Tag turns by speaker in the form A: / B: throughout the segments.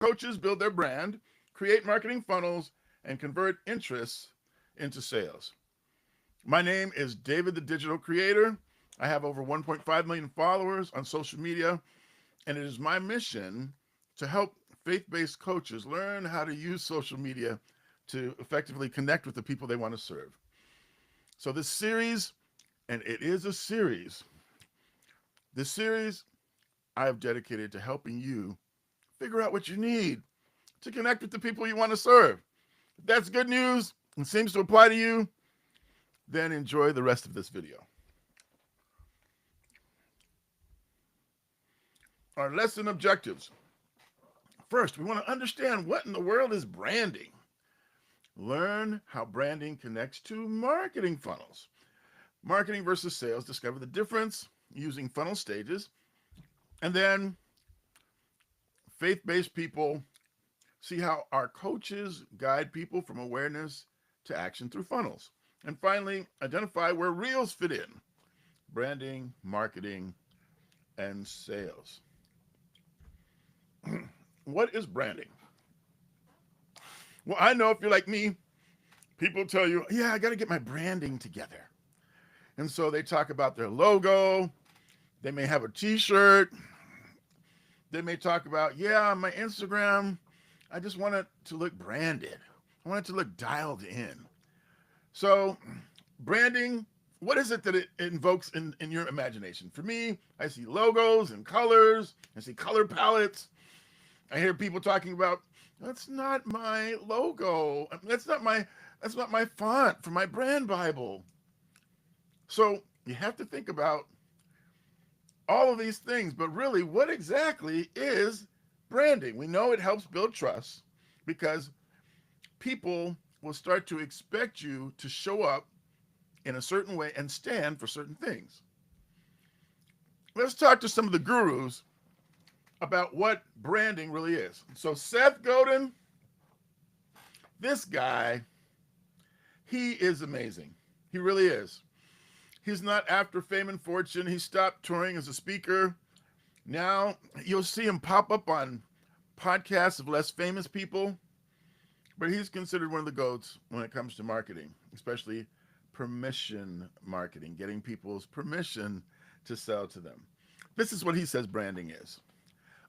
A: coaches build their brand, create marketing funnels, and convert interests into sales. My name is David the Digital Creator. I have over 1.5 million followers on social media, and it is my mission to help faith based coaches learn how to use social media to effectively connect with the people they want to serve. So, this series, and it is a series, this series I have dedicated to helping you figure out what you need to connect with the people you want to serve. If that's good news and seems to apply to you, then enjoy the rest of this video. Our lesson objectives. First, we want to understand what in the world is branding. Learn how branding connects to marketing funnels. Marketing versus sales, discover the difference using funnel stages. And then faith-based people, see how our coaches guide people from awareness to action through funnels. And finally, identify where reels fit in. Branding, marketing, and sales. What is branding? Well, I know if you're like me, people tell you, yeah, I got to get my branding together. And so they talk about their logo. They may have a t-shirt. They may talk about, yeah, my Instagram, I just want it to look branded. I want it to look dialed in. So branding, what is it that it invokes in your imagination? For me, I see logos and colors. I see color palettes. I hear people talking about, that's not my logo. That's not my font for my brand Bible. So you have to think about all of these things, but really, what exactly is branding? We know it helps build trust because people will start to expect you to show up in a certain way and stand for certain things. Let's talk to some of the gurus about what branding really is. So Seth Godin, this guy, he is amazing. He really is. He's not after fame and fortune. He stopped touring as a speaker. Now you'll see him pop up on podcasts of less famous people, but he's considered one of the GOATs when it comes to marketing, especially permission marketing, getting people's permission to sell to them. This is what he says branding is.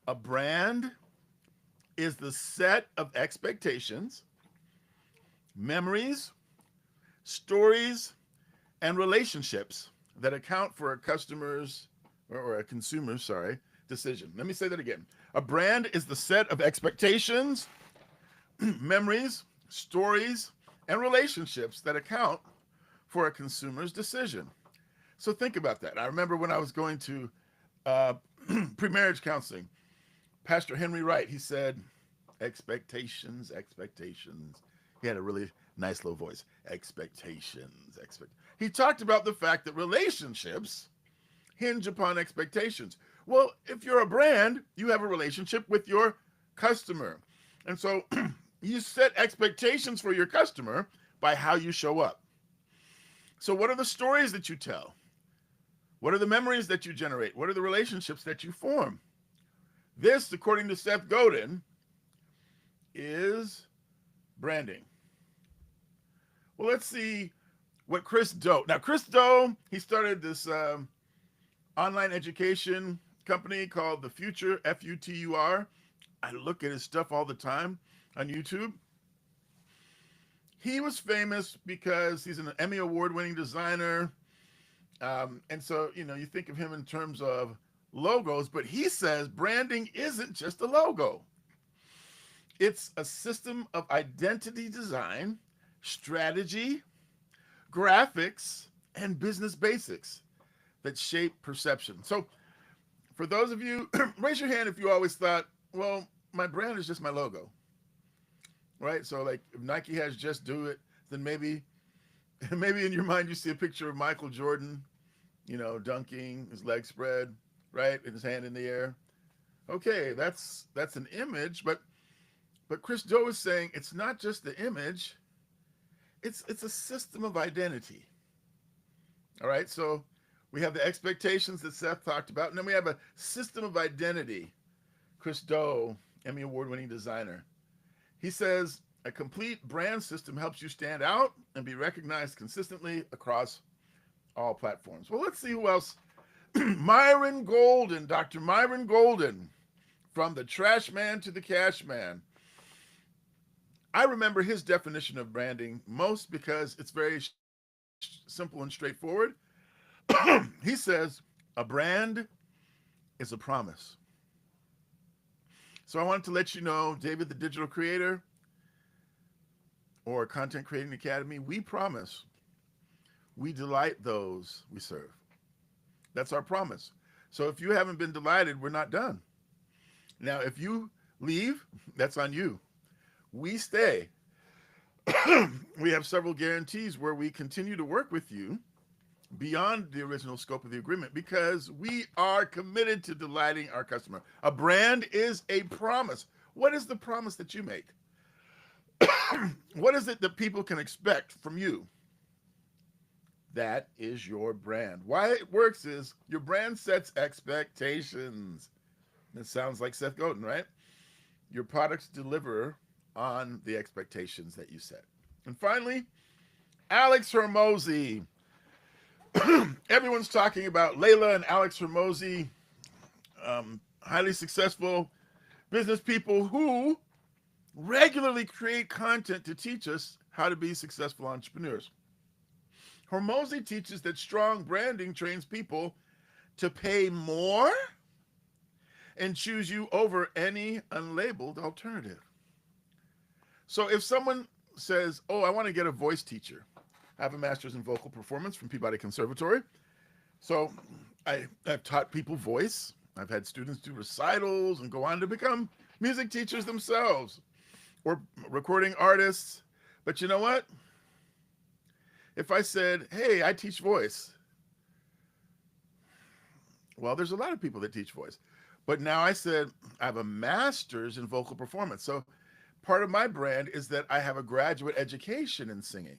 A: A brand is the set of expectations, memories, stories, and relationships that account for a customer's or a consumer's, decision. Let me say that again. A brand is the set of expectations, memories, stories, and relationships that account for a consumer's decision. So think about that. I remember when I was going to pre-marriage counseling, Pastor Henry Wright, he said, expectations. He had a really nice low voice. Expectations. He talked about the fact that relationships hinge upon expectations. Well, if you're a brand, you have a relationship with your customer. And so you set expectations for your customer by how you show up. So what are the stories that you tell? What are the memories that you generate? What are the relationships that you form? This, according to Seth Godin, is branding. Well, let's see what Chris Do. Now, Chris Do, he started this online education company called The Futur, Futur. I look at his stuff all the time on YouTube. He was famous because he's an Emmy Award-winning designer. And so, you think of him in terms of logos, but he says branding isn't just a logo. It's a system of identity design, strategy, graphics, and business basics that shape perception. So for those of you, raise your hand if you always thought, well, my brand is just my logo, right? So like if Nike has Just Do It, then maybe in your mind you see a picture of Michael Jordan, dunking, his leg spread, right, and his hand in the air. Okay, that's an image, but Chris Do is saying it's not just the image, it's a system of identity. All right, so we have the expectations that Seth talked about, and then we have a system of identity Chris Do Emmy award-winning designer. He says a complete brand system helps you stand out and be recognized consistently across all platforms. Well, let's see who else. Myron Golden, Dr. Myron Golden, from the trash man to the cash man. I remember his definition of branding most because it's very simple and straightforward. He says a brand is a promise. So I wanted to let you know, David, the digital creator or Content Creating Academy, we promise we delight those we serve. That's our promise. So if you haven't been delighted, we're not done. Now, if you leave, that's on you. We stay. We have several guarantees where we continue to work with you beyond the original scope of the agreement because we are committed to delighting our customer. A brand is a promise. What is the promise that you make? What is it that people can expect from you? That is your brand. Why it works is your brand sets expectations. It sounds like Seth Godin, right? Your products deliver on the expectations that you set. And finally, Alex Hormozi. Everyone's talking about Layla and Alex Hormozi, highly successful business people who regularly create content to teach us how to be successful entrepreneurs. Hormozi teaches that strong branding trains people to pay more and choose you over any unlabeled alternative. So if someone says, oh, I want to get a voice teacher, I have a master's in vocal performance from Peabody Conservatory. So I've taught people voice. I've had students do recitals and go on to become music teachers themselves or recording artists. But you know what? If I said, hey, I teach voice, well, there's a lot of people that teach voice. But now I said, I have a master's in vocal performance. So part of my brand is that I have a graduate education in singing.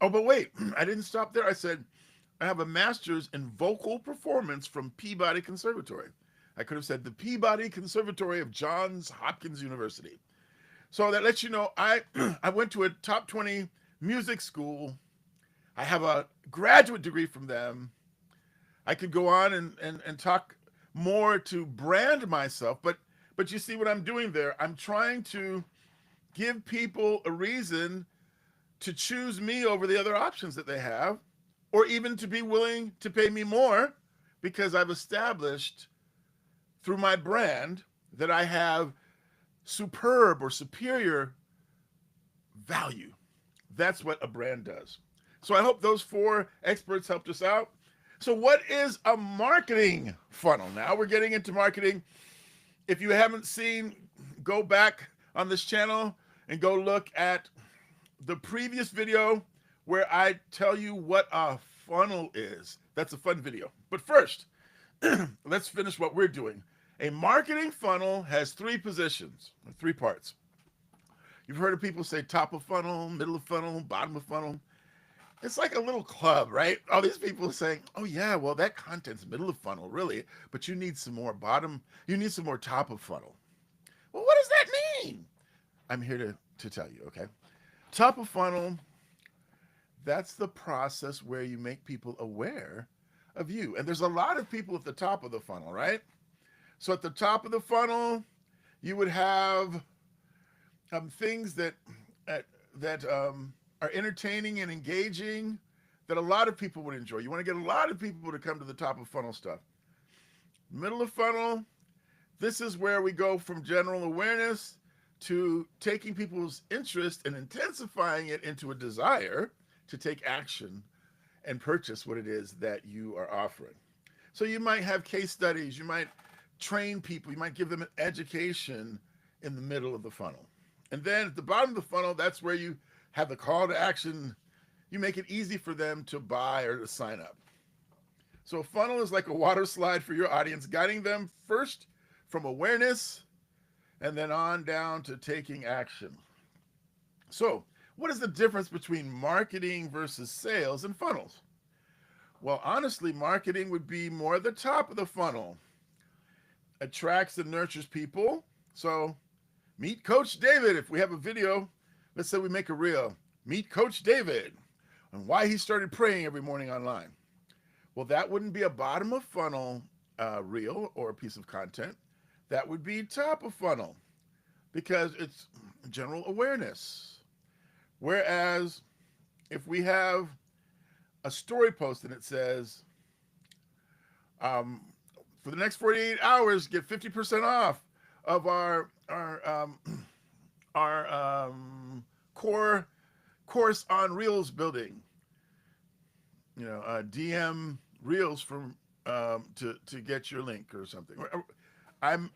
A: Oh, but wait, I didn't stop there. I said, I have a master's in vocal performance from Peabody Conservatory. I could have said the Peabody Conservatory of Johns Hopkins University. So that lets you know I went to a top 20 music school. I have a graduate degree from them. I could go on and talk more to brand myself, but you see what I'm doing there? I'm trying to give people a reason to choose me over the other options that they have, or even to be willing to pay me more because I've established through my brand that I have superb or superior value. That's what a brand does. So I hope those 4 experts helped us out. So what is a marketing funnel? Now we're getting into marketing. If you haven't seen, go back on this channel and go look at the previous video where I tell you what a funnel is. That's a fun video. But first, let's finish what we're doing. A marketing funnel has 3 positions, 3 parts. You've heard of people say top of funnel, middle of funnel, bottom of funnel. It's like a little club, right? All these people are saying, oh yeah, well that content's middle of funnel, really, but you need some more bottom, you need some more top of funnel. Well, what does that mean? I'm here to tell you, okay? Top of funnel, that's the process where you make people aware of you. And there's a lot of people at the top of the funnel, right? So at the top of the funnel, you would have things that are entertaining and engaging that a lot of people would enjoy. You want to get a lot of people to come to the top of funnel stuff. Middle of funnel, this is where we go from general awareness to taking people's interest and intensifying it into a desire to take action and purchase what it is that you are offering. So you might have case studies, you might train people, you might give them an education in the middle of the funnel. And then at the bottom of the funnel, that's where you have the call to action. You make it easy for them to buy or to sign up. So a funnel is like a water slide for your audience, guiding them first from awareness and then on down to taking action. So what is the difference between marketing versus sales and funnels? Well, honestly, marketing would be more the top of the funnel. Attracts and nurtures people, So meet Coach David. If we have a video, let's say we make a reel. Meet Coach David and why he started praying every morning online. Well, that wouldn't be a bottom of funnel reel or a piece of content. That would be top of funnel because it's general awareness. Whereas if we have a story post and it says, for the next 48 hours, get 50% off of our core course on Reels building. DM Reels from to get your link or something. I'm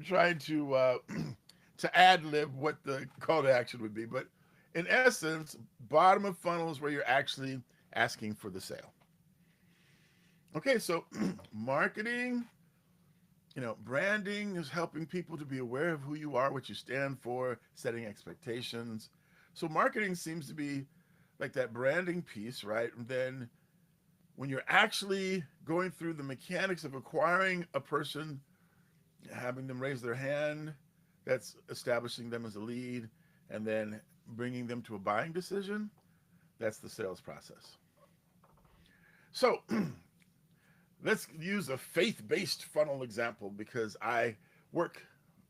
A: trying to to ad lib what the call to action would be, but in essence, bottom of funnel is where you're actually asking for the sale. Okay, so marketing, branding is helping people to be aware of who you are, what you stand for, setting expectations. So marketing seems to be like that branding piece, right? And then when you're actually going through the mechanics of acquiring a person, having them raise their hand, that's establishing them as a lead, and then bringing them to a buying decision, that's the sales process. So let's use a faith-based funnel example because I work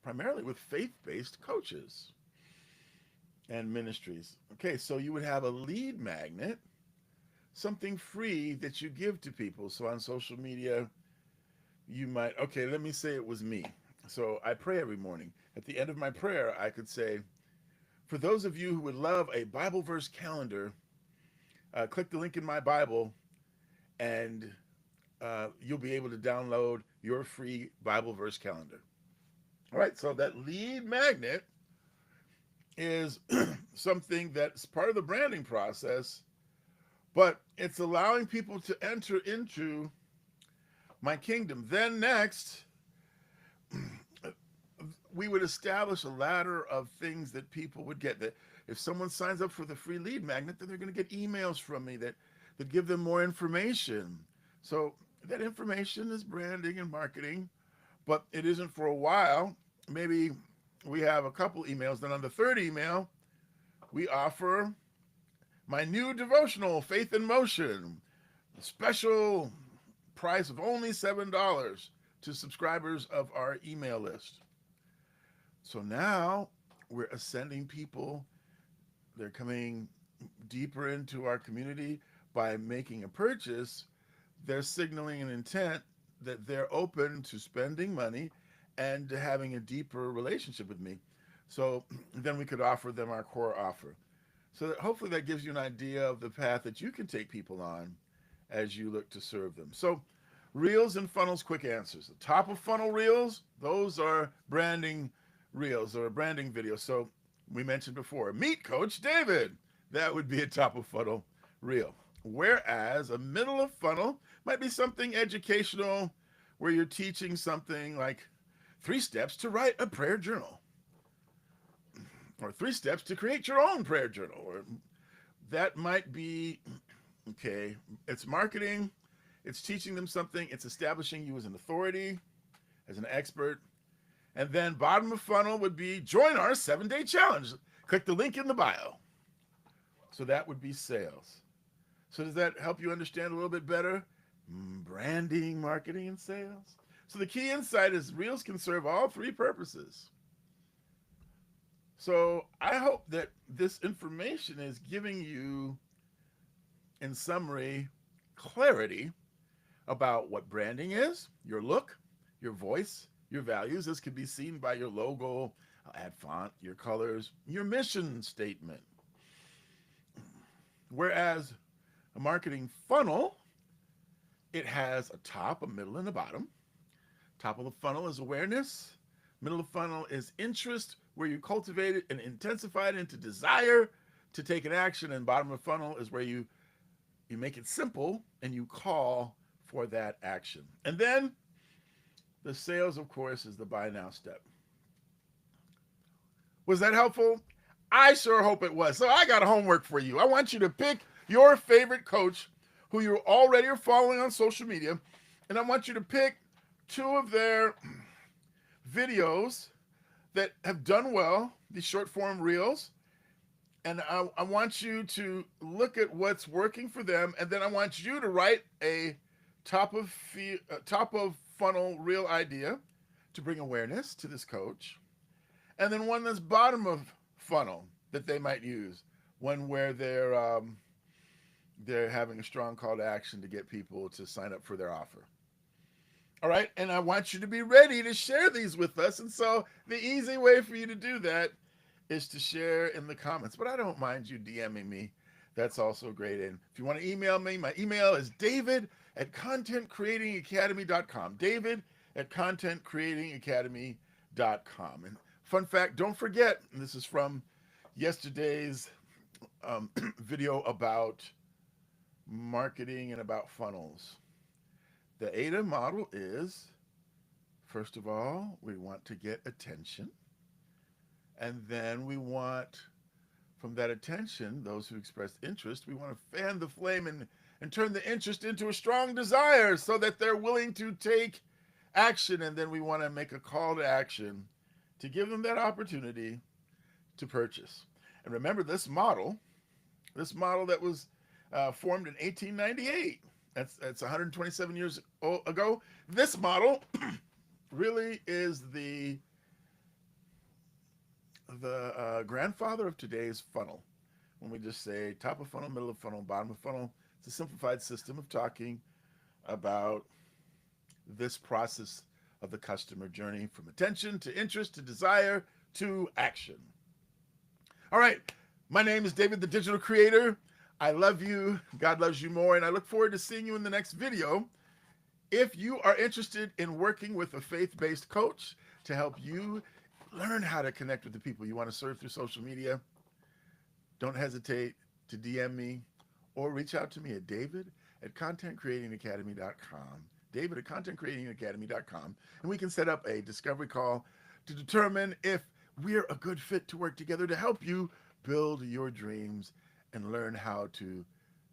A: primarily with faith-based coaches and ministries. Okay, so you would have a lead magnet, something free that you give to people. So on social media, you might, okay, let me say it was me. So I pray every morning. At the end of my prayer, I could say, for those of you who would love a Bible verse calendar, click the link in my Bible and you'll be able to download your free Bible verse calendar. All right, so that lead magnet is something that's part of the branding process, but it's allowing people to enter into my kingdom. Then next, we would establish a ladder of things that people would get. That if someone signs up for the free lead magnet, then they're going to get emails from me that give them more information. So that information is branding and marketing, but it isn't for a while. Maybe we have a couple emails. Then on the third email, we offer my new devotional, Faith in Motion, a special price of only $7 to subscribers of our email list. So now we're ascending people. They're coming deeper into our community by making a purchase. They're signaling an intent that they're open to spending money and to having a deeper relationship with me. So then we could offer them our core offer. So that hopefully that gives you an idea of the path that you can take people on as you look to serve them. So reels and funnels, quick answers. The top of funnel reels, those are branding reels or branding videos. So we mentioned before, meet Coach David. That would be a top of funnel reel. Whereas a middle of funnel might be something educational where you're teaching something like 3 steps to write a prayer journal or 3 steps to create your own prayer journal. Or that might be, okay, it's marketing, it's teaching them something, it's establishing you as an authority, as an expert. And then bottom of funnel would be join our 7-day challenge. Click the link in the bio. So that would be sales. So does that help you understand a little bit better? Branding, marketing, and sales. So the key insight is reels can serve all 3 purposes. So I hope that this information is giving you, in summary, clarity about what branding is, your look, your voice, your values. This could be seen by your logo, I'll add font, your colors, your mission statement. Whereas a marketing funnel, it has a top, a middle, and a bottom. Top of the funnel is awareness. Middle of the funnel is interest, where you cultivate it and intensify it into desire to take an action. And bottom of the funnel is where you make it simple and you call for that action. And then the sales, of course, is the buy now step. Was that helpful? I sure hope it was. So I got homework for you. I want you to pick your favorite coach who you already are following on social media, and I want you to pick 2 of their videos that have done well, these short form reels. And I want you to look at what's working for them. And then I want you to write a top of funnel reel idea to bring awareness to this coach. And then one that's bottom of funnel that they might use, one where they're having a strong call to action to get people to sign up for their offer. All right, and I want you to be ready to share these with us. And so the easy way for you to do that is to share in the comments. But I don't mind you DMing me. That's also great. And if you want to email me, my email is david@contentcreatingacademy.com. david@contentcreatingacademy.com. And fun fact, don't forget, and this is from yesterday's video about marketing and about funnels. The AIDA model is, first of all, we want to get attention. And then we want, from that attention, those who express interest, we want to fan the flame and turn the interest into a strong desire so that they're willing to take action. And then we want to make a call to action to give them that opportunity to purchase. And remember, this model that was formed in 1898, that's 127 years ago. This model really is the grandfather of today's funnel. When we just say top of funnel, middle of funnel, bottom of funnel, it's a simplified system of talking about this process of the customer journey from attention to interest to desire to action. All right, my name is David, the Digital Creator. I love you. God loves you more. And I look forward to seeing you in the next video. If you are interested in working with a faith-based coach to help you learn how to connect with the people you want to serve through social media, don't hesitate to DM me or reach out to me at david@contentcreatingacademy.com. david@contentcreatingacademy.com. And we can set up a discovery call to determine if we're a good fit to work together to help you build your dreams and learn how to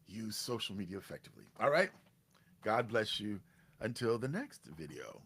A: use social media effectively. All right? God bless you. Until the next video.